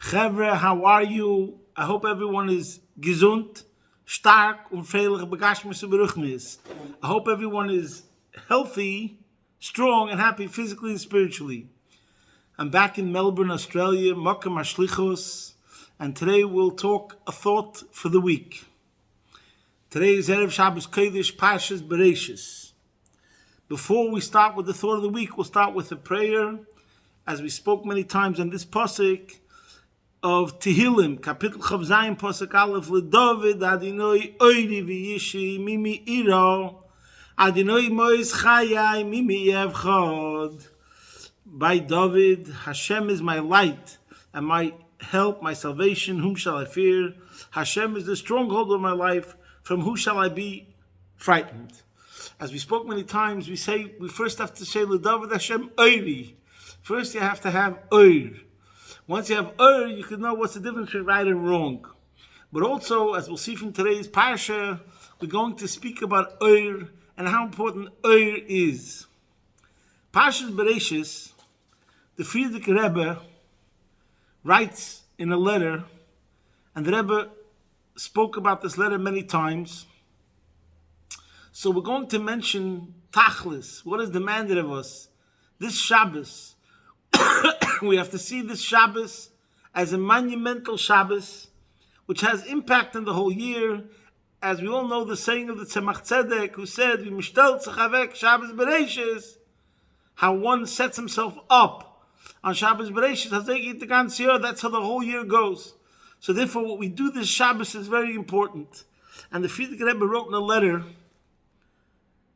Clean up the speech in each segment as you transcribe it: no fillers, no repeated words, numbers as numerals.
Chevre, how are you? I hope everyone is gesund, stark und freilich begashmis und beruchnis. I hope everyone is healthy, strong and happy physically and spiritually. I'm back in Melbourne, Australia, Mokum Ashlichos, and today we'll talk a thought for the week. Today is Erev Shabbos Kodesh Parshas Bereishis. Before we start with the thought of the week, we'll start with a prayer, as we spoke many times on this pasuk of Tehillim, Kapitel Chav Zayin, pasuk Aleph, LeDavid Adonai Oiri v'Yishi Mimi Iro Adonai Mois Chayai Mimi Yevchad. By David, Hashem is my light and my help, my salvation. Whom shall I fear? Hashem is the stronghold of my life. From who shall I be frightened? As we spoke many times, we first have to say LeDavid Hashem Oiri. First, you have to have Oir. Once you have Oir, you can know what's the difference between right and wrong. But also, as we'll see from today's parsha, we're going to speak about Oir and how important Oir is. Parshas Bereishis, the Frierdiker Rebbe writes in a letter, and the Rebbe spoke about this letter many times. So we're going to mention Tachlis, what is demanded of us. This Shabbos, we have to see this Shabbos as a monumental Shabbos, which has impact on the whole year. As we all know the saying of the Tzemach Tzedek, who said, "V'mishtel tzechavek Shabbos Bereishis," how one sets himself up on Shabbos Bereishis. That's how the whole year goes. So therefore, what we do this Shabbos is very important. And the Frierdiker Rebbe wrote in a letter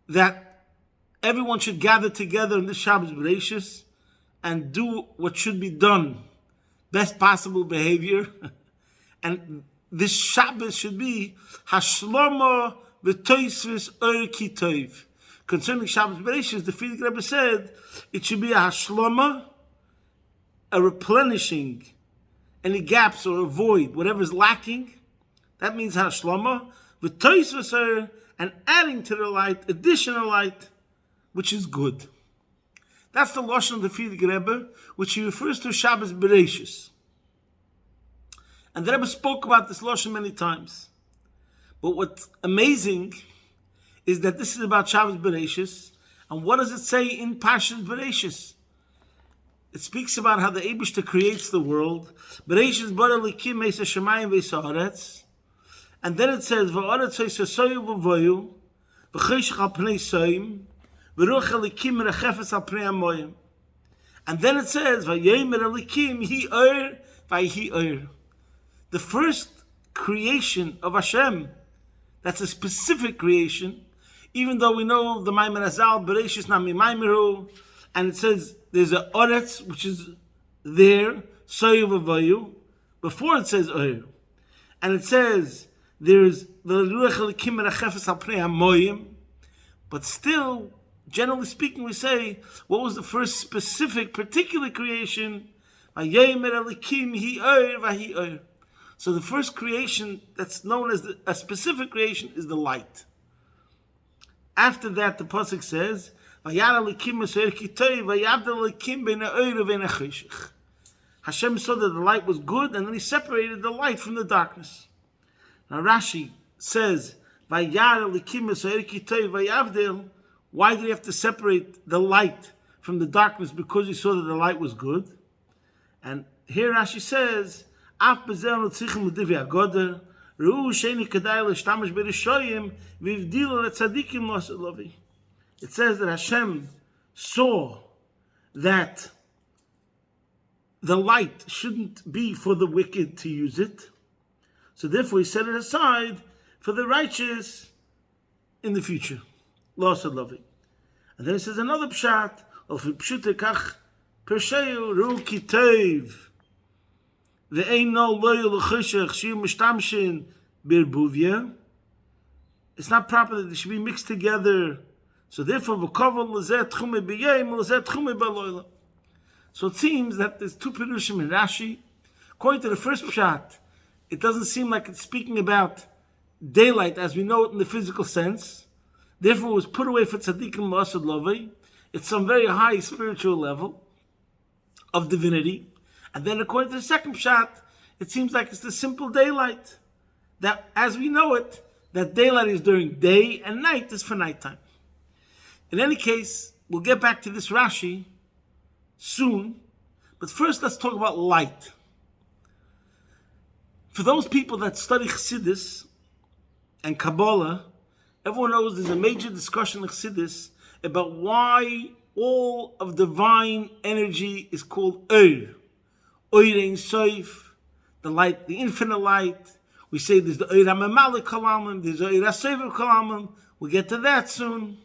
that everyone should gather together in this Shabbos Bereishis and do what should be done, best possible behavior. And this Shabbos should be Hashlama v'toisvis Oir ki tov. Concerning Shabbos Bereishis, the Frierdiker Rebbe said it should be a Hashlama, a replenishing any gaps or a void, whatever is lacking. That means Hashlama v'toisvis Oir, and adding to the light, additional light, which is good. That's the Lashon of the Frierdiker Rebbe, which he refers to Shabbos Bereishis. And the Rebbe spoke about this Lashon many times. But what's amazing is that this is about Shabbos Bereishis. And what does it say in Parshas Bereishis? It speaks about how the Eibishter creates the world. Bereishis bara likim eis hashamayim veis haaretz. And then it says, V'aretz eis hasoyu v'voyu, v'choshech al pnei soim, v'ruach elikim merechefes al pnei hamoyim. And then it says, V'yomer elikim hi oir, v'hi oir. The first creation of Hashem, that's a specific creation, even though we know the Maimon Azal, Bereishis nami Maimeru, and it says there's a Oretz, which is there, Soyu v'voyu, before it says Oir. And it says there's the Ruach Elikim Merechefes al Pnei Hamoyim, but still, generally speaking, we say, what was the first specific, particular creation? Vayomer Elikim hi Oir v'hi Oir. So the first creation that's known as a specific creation is the light. After that, the pasuk says, Hashem saw that the light was good, and then he separated the light from the darkness. Now Rashi says, why did he have to separate the light from the darkness? Because he saw that the light was good. And here Rashi says, it says that Hashem saw that the light shouldn't be for the wicked to use it, so therefore he set it aside for the righteous in the future. And then it says another pshat of pshutekach persheyu ru kitov. It's not proper that they should be mixed together. So therefore, so it seems that there's two perushim in Rashi. According to the first pshat, it doesn't seem like it's speaking about daylight as we know it in the physical sense. Therefore, it was put away for tzaddikim l'asad lovei. It's some very high spiritual level of divinity. And then according to the second pshat, it seems like it's the simple daylight. That, as we know it, that daylight is during day and night is for nighttime. In any case, we'll get back to this Rashi soon, but first let's talk about light. For those people that study Chassidus and Kabbalah, everyone knows there's a major discussion in Chassidus about why all of divine energy is called Oir. Oir Ein Sof, the light, the infinite light. We say there's the Oir HaMemalik Kalamim, there's the Oir HaSover Kalamim. We'll get to that soon.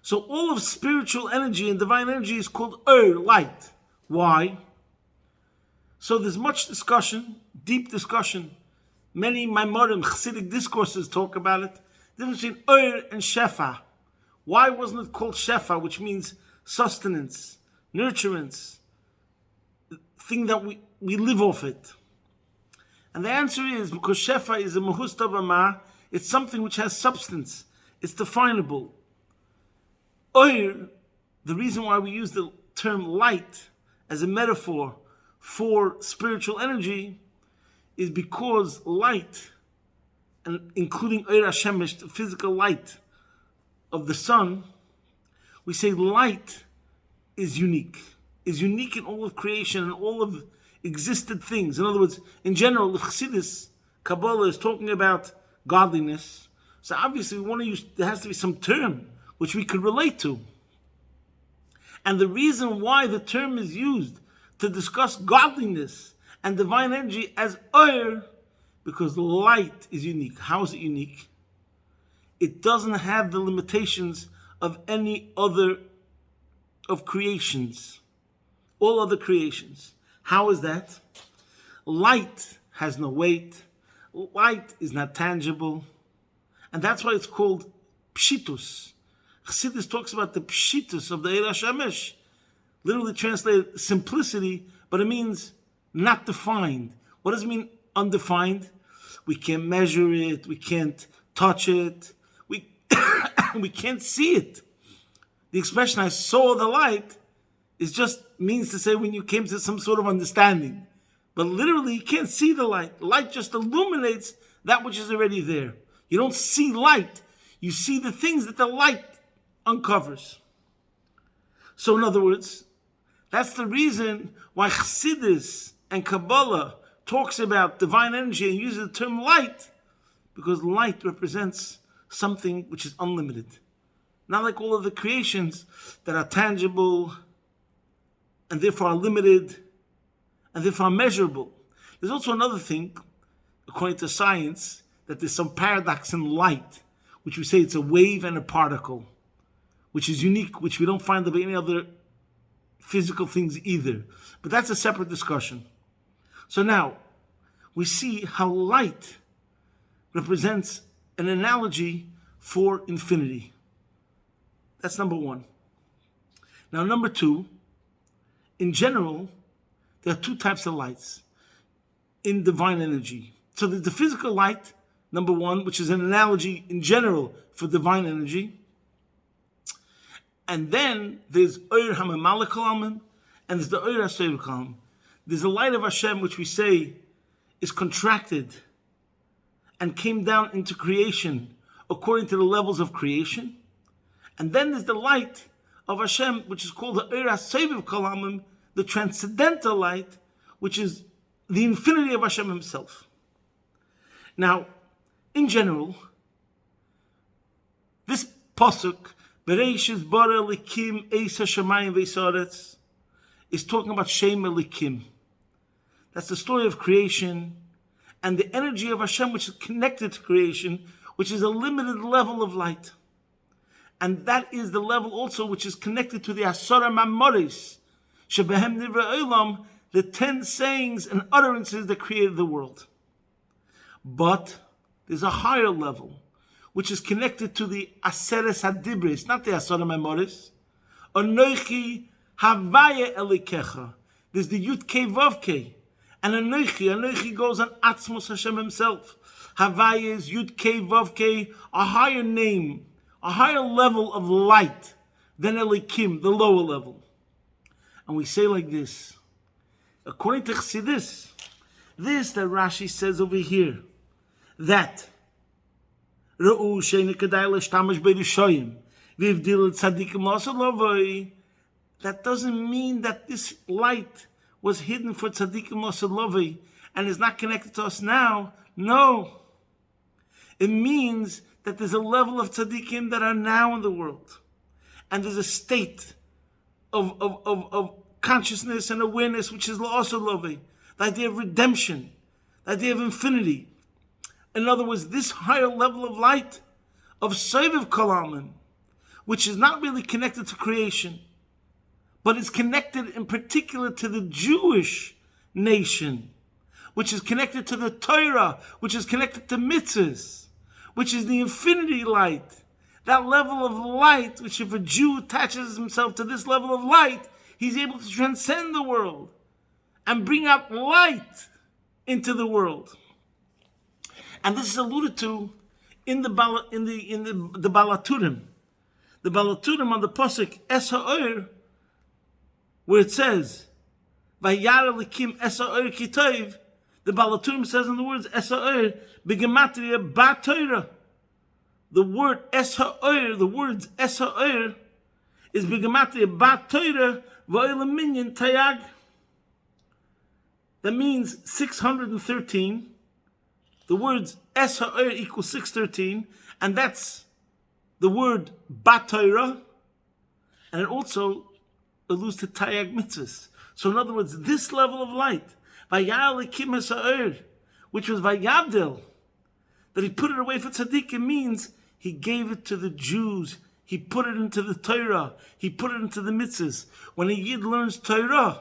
So all of spiritual energy and divine energy is called Oir, light. Why? So there's much discussion, deep discussion. Many Maimorim, Chassidic discourses talk about it. The difference between Oir and Shefa. Why wasn't it called Shefa, which means sustenance, nurturance, thing that we live off it? And the answer is because Shefa is a Mahus Tavama, it's something which has substance. It's definable. Oir, the reason why we use the term light as a metaphor for spiritual energy is because light, and including Oir HaShemesh, the physical light of the sun, we say light is unique in all of creation and all of existed things. In other words, in general, if Chassidus, Kabbalah is talking about godliness, so obviously we want to use, there has to be some term which we could relate to. And the reason why the term is used to discuss godliness and divine energy as Oir, because light is unique. How is it unique? It doesn't have the limitations of any other of creations, all other creations. How is that? Light has no weight. Light is not tangible. And that's why it's called Pshitus. Chassidus talks about the Pshitus of the Oir HaShemesh, literally translated simplicity, but it means not defined. What does it mean undefined? We can't measure it, we can't touch it, we can't see it. The expression I saw the light is just means to say when you came to some sort of understanding. But literally you can't see the light. Light just illuminates that which is already there. You don't see light, you see the things that the light uncovers. So in other words, that's the reason why Chassidus and Kabbalah talks about divine energy and uses the term light, because light represents something which is unlimited. Not like all of the creations that are tangible and therefore are limited and therefore are measurable. There's also another thing, according to science, that there's some paradox in light, which we say it's a wave and a particle, which is unique, which we don't find about any other physical things either. But that's a separate discussion. So now, we see how light represents an analogy for infinity. That's number one. Now, number two, in general, there are two types of lights in divine energy. So there's the physical light, number one, which is an analogy in general for divine energy. And then there's Oir HaMemalik Kalamim, and there's the Oir HaSover Kalamim. There's the light of Hashem, which we say is contracted and came down into creation according to the levels of creation. And then there's the light of Hashem, which is called the Oir HaSover Kalamim, the transcendental light, which is the infinity of Hashem himself. Now, in general, this pasuk, Bereishis bara likim eis hashamayim v'esaretz, is talking about Shem Elikim. That's the story of creation and the energy of Hashem, which is connected to creation, which is a limited level of light. And that is the level also which is connected to the Asara Mamoris, Shebehem Nivra Olam, the 10 sayings and utterances that created the world. But there's a higher level, which is connected to the Aseres Hadibris, not the Asara Mamoris. Anoichi Havaya Elikecha. There's the Yud Kei Vav Kei. And Anoichi goes on Atzmos Hashem himself. Havaya is Yud Kei Vav Kei, a higher name, a higher level of light than Elikim, the lower level. And we say like this, According to Chassidus, this that Rashi says over here, that Ra'u she'ein kedai l'shtamish b'rishoyim v'ivdil tzadikim l'aseh lovoi, that doesn't mean that this light was hidden for tzadikim l'aseh lovoi and is not connected to us now. No. It means that there's a level of tzaddikim that are now in the world. And there's a state of consciousness and awareness which is also loving. The idea of redemption, the idea of infinity. In other words, this higher level of light, of Sovev Kalaman, which is not really connected to creation, but is connected in particular to the Jewish nation, which is connected to the Torah, which is connected to mitzvahs, which is the infinity light. That level of light, which if a Jew attaches himself to this level of light, he's able to transcend the world and bring out light into the world. And this is alluded to in the Balaturim. The Balaturim on the Pasuk Es Ha'or, where it says, Vayar Elikim Es Ha'or Kitov, the Balaturim says in the words Es Ha'or B'gematria Ba Torah. The word Es Ha'or, the words Es Ha'or, is B'gematria Ba Torah V'oil Minyan Tayag. That means 613. The words Es Ha'or equals 613, and that's the word Ba Torah, and it also alludes to Tayag mitzvahs. So in other words, this level of light, Vayar Elikim Es Ha'or, which was Vayavdil, that he put it away for tzaddikim, means he gave it to the Jews. He put it into the Torah. He put it into the mitzvahs. When a Yid learns Torah,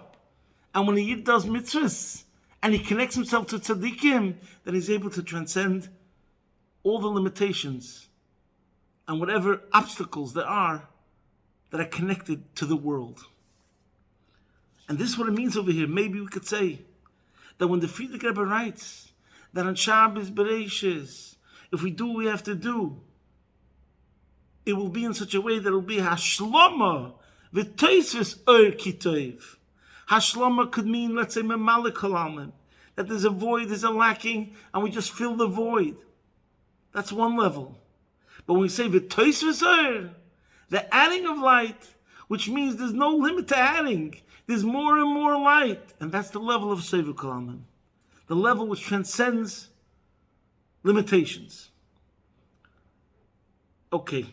and when a Yid does mitzvahs, and he connects himself to tzaddikim, then he's able to transcend all the limitations and whatever obstacles there are that are connected to the world. And this is what it means over here. Maybe we could say that when the Friedrich Rebbe writes that on Shabbos Bereishis, if we do what we have to do, it will be in such a way that it will be Hashlama v'toisves or kitov. Hashlama could mean, let's say, memalik halaman, that there's a void, there's a lacking, and we just fill the void. That's one level. But when we say v'toisves or, the adding of light, which means there's no limit to adding, there's more and more light, and that's the level of Sovev Kalaman, the level which transcends limitations. Okay.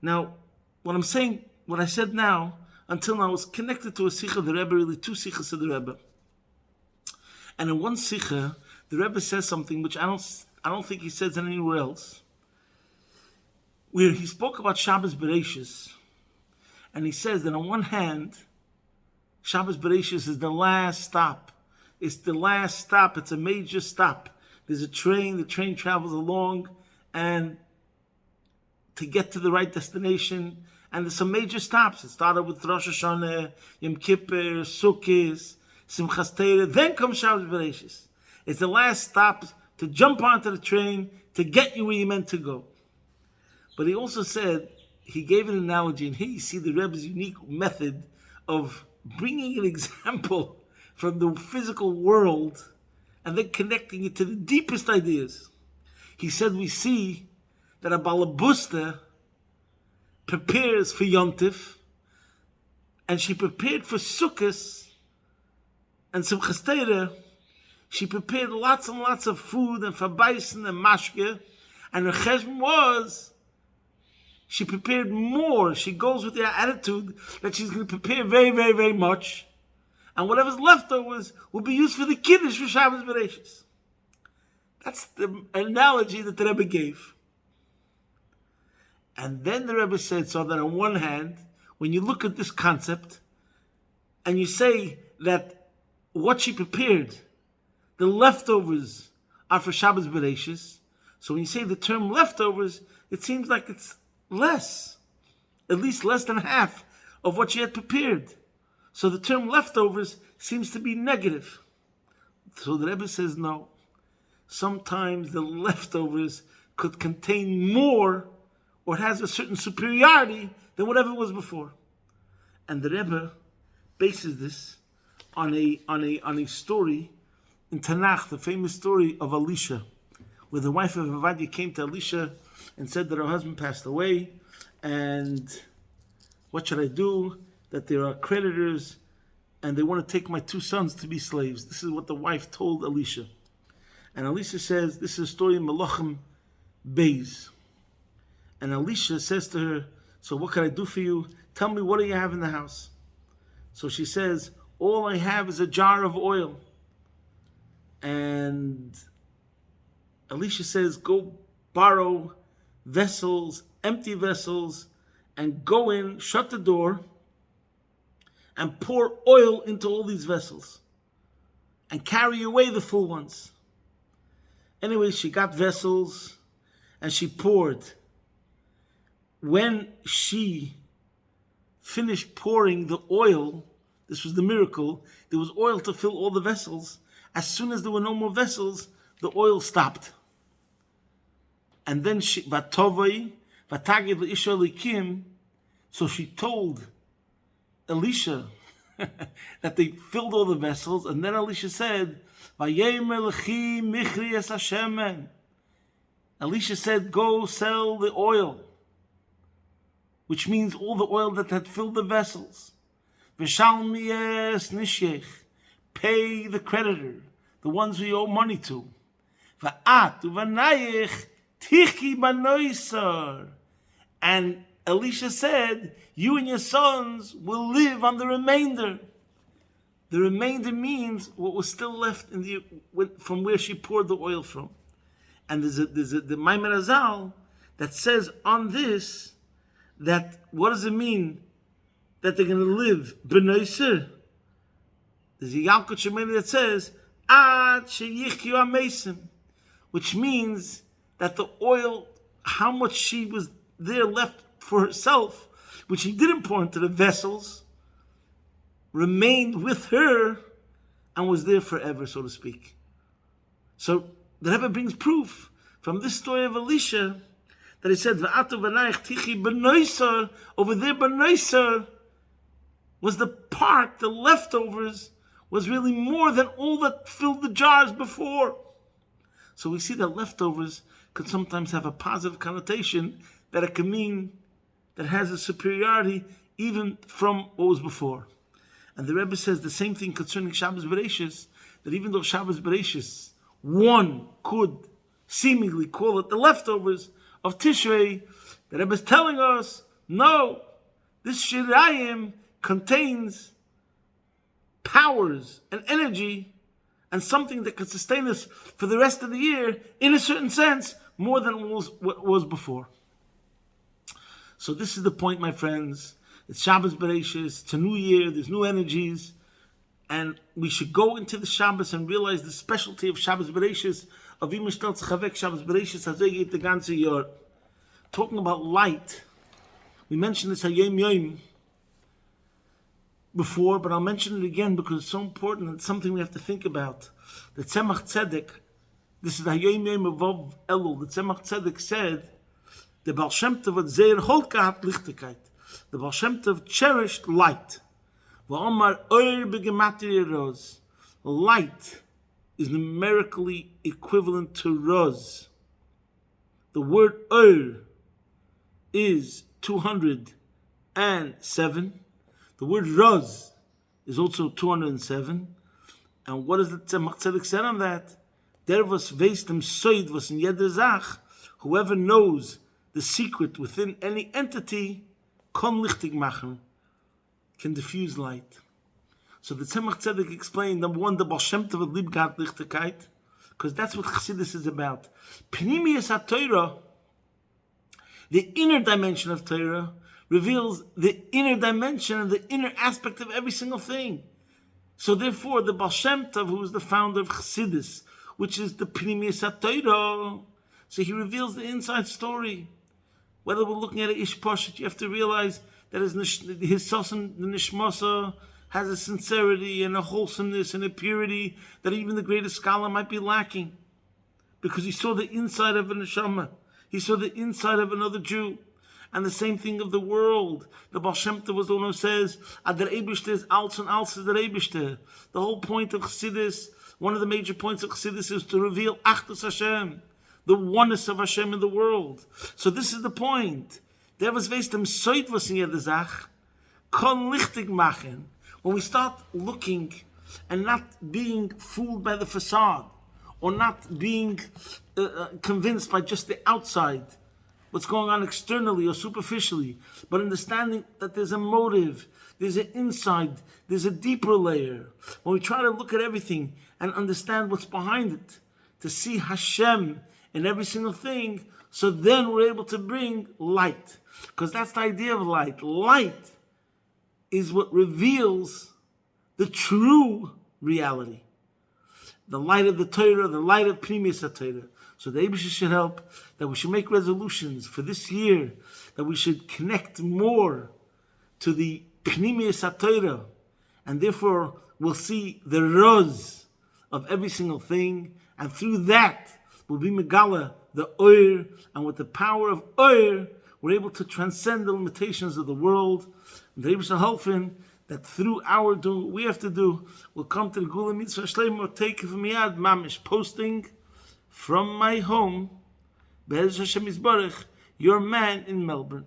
Now, what I'm saying, what I said now, until now, is connected to a Sikha of the Rebbe, really two Sikhas of the Rebbe. And in one Sikha, the Rebbe says something which I don't think he says anywhere else, where he spoke about Shabbos Bereishis, and he says that on one hand, Shabbos Bereishis is the last stop. It's the last stop. It's a major stop. There's a train. The train travels along, and to get to the right destination, and there's some major stops. It started with Rosh Hashanah, Yom Kippur, Sukkot, Simchas Torah. Then comes Shabbos Bereishis. It's the last stop to jump onto the train to get you where you're meant to go. But he also said, he gave an analogy, and here you see the Rebbe's unique method of bringing an example from the physical world and then connecting it to the deepest ideas. He said, we see that a balabusta prepares for Yontif, and she prepared for Sukkot and Simchas Torah. She prepared lots and lots of food and for Baisen and Mashke, and her cheshbon was she prepared more. She goes with the attitude that she's going to prepare very, very, very much, and whatever's leftovers will be used for the Kiddush for Shabbos Bereishis. That's the analogy that the Rebbe gave. And then the Rebbe said, so that on one hand, when you look at this concept, and you say that what she prepared, the leftovers are for Shabbos Bereishis, so when you say the term leftovers, it seems like it's less, at least less than half of what she had prepared. So the term leftovers seems to be negative. So the Rebbe says, no. Sometimes the leftovers could contain more, or it has a certain superiority than whatever was before. And the Rebbe bases this on a story in Tanakh, the famous story of Elisha, where the wife of Avadia came to Elisha and said that her husband passed away, and what should I do? That there are creditors, and they want to take my 2 sons to be slaves. This is what the wife told Elisha. And Elisha says, this is a story in Melachim Beis. And Elisha says to her, so what can I do for you? Tell me, what do you have in the house? So she says, all I have is a jar of oil. And Elisha says, go borrow vessels, empty vessels, and go in, shut the door, and pour oil into all these vessels, and carry away the full ones. Anyway, she got vessels, and she poured. When she finished pouring the oil, this was the miracle, there was oil to fill all the vessels. As soon as there were no more vessels, the oil stopped. And then she, Vatovai, Vatagid L'isha Likim, so she told Elisha that they filled all the vessels, and then Elisha said, Vayemer L'chi Michri Es Hashemen. Elisha said, go sell the oil, which means all the oil that had filled the vessels. V'shalmi es nishyech, pay the creditor, the ones we owe money to. V'at uvanayich tichi banoisar. And Elisha said, you and your sons will live on the remainder. The remainder means what was still left in from where she poured the oil from. And there's the Maimon Azal that says on this, that what does it mean that they're going to live b'noiser? There's a Yalkut Shemini that says ad sheyichyu amesim, which means that the oil, how much she was there left for herself, which she didn't pour into the vessels, remained with her and was there forever, so to speak. So the Rebbe brings proof from this story of Elisha that he said, V'atu v'nayich tichi b'noiser, over there b'noiser was the part, the leftovers, was really more than all that filled the jars before. So we see that leftovers could sometimes have a positive connotation, that it can mean that it has a superiority even from what was before. And the Rebbe says the same thing concerning Shabbos Bereishis, that even though Shabbos Bereishis, one could seemingly call it the leftovers of Tishrei, the Rebbe is telling us, no, this Shirayim contains powers and energy and something that could sustain us for the rest of the year, in a certain sense, more than what was before. So this is the point, my friends. It's Shabbos Bereishis, it's a new year, there's new energies, and we should go into the Shabbos and realize the specialty of Shabbos Bereishis, of Yom Shtel Tzchavek Shabbos Bereishis, Hazeh geht the ganze Jahr. Talking about light, we mentioned this Hayom Yom before, but I'll mention it again because it's so important. It's something we have to think about. The Tzemach Tzedek, this is the Hayom Yom of Vav Elul. The Tzemach Tzedek said, the Baal Shem Tov had Zeir Hol Gehat Lichtigkeit. The Baal Shem Tov cherished light. V'omar Oir b'gematria roz. Light is numerically equivalent to roz. The word Oir is 207. The word roz is also 207. And what does the Tzemach Tzedek say on that? Der was weiß dem Soid was in jeder Zach. Whoever knows the secret within any entity kann lichtig machen, can diffuse light. So the Tzemach Tzedek explained, number one, the Baal Shem Tov lieb gehat Lichtigkeit, because that's what Chassidus is about. Pnimius HaTorah, the inner dimension of Torah, reveals the inner dimension and the inner aspect of every single thing. So therefore, the Baal Shem Tov, who is the founder of Chassidus, which is the Pnimius HaTorah, so he reveals the inside story. Whether we're looking at an Ish Poshet, you have to realize that his Sosan, the Nishmasa, has a sincerity and a wholesomeness and a purity that even the greatest scholar might be lacking. Because he saw the inside of a neshama. He saw the inside of another Jew. And the same thing of the world. The Baal Shem Tov was the one who says, "Ad der Eibishter is als and als is der Eibishter." The whole point of Chassidus, one of the major points of Chassidus, is to reveal Achdus Hashem, the oneness of Hashem in the world. So this is the point. Der was weiß dem Soit was in jeder Sach, kann lichtig machen. When we start looking and not being fooled by the facade, or not being convinced by just the outside, what's going on externally or superficially, but understanding that there's a motive, there's an inside, there's a deeper layer. When we try to look at everything and understand what's behind it, to see Hashem in every single thing, so then we're able to bring light. Because that's the idea of light. Light is what reveals the true reality. The light of the Torah, the light of Pnimius HaTorah. So the Eibusha should help that we should make resolutions for this year, that we should connect more to the Pnimius HaTorah, and therefore we'll see the Roz of every single thing, and through that we'll be Megala, the Oir, and with the power of Oir, we're able to transcend the limitations of the world. And the Eibusha helping that through our doing what we have to do, we'll come to the Gula Mitzvah Shleima, take from Miyad Mamish, posting from my home, Be'ez Hashem Yisbarach, your man in Melbourne.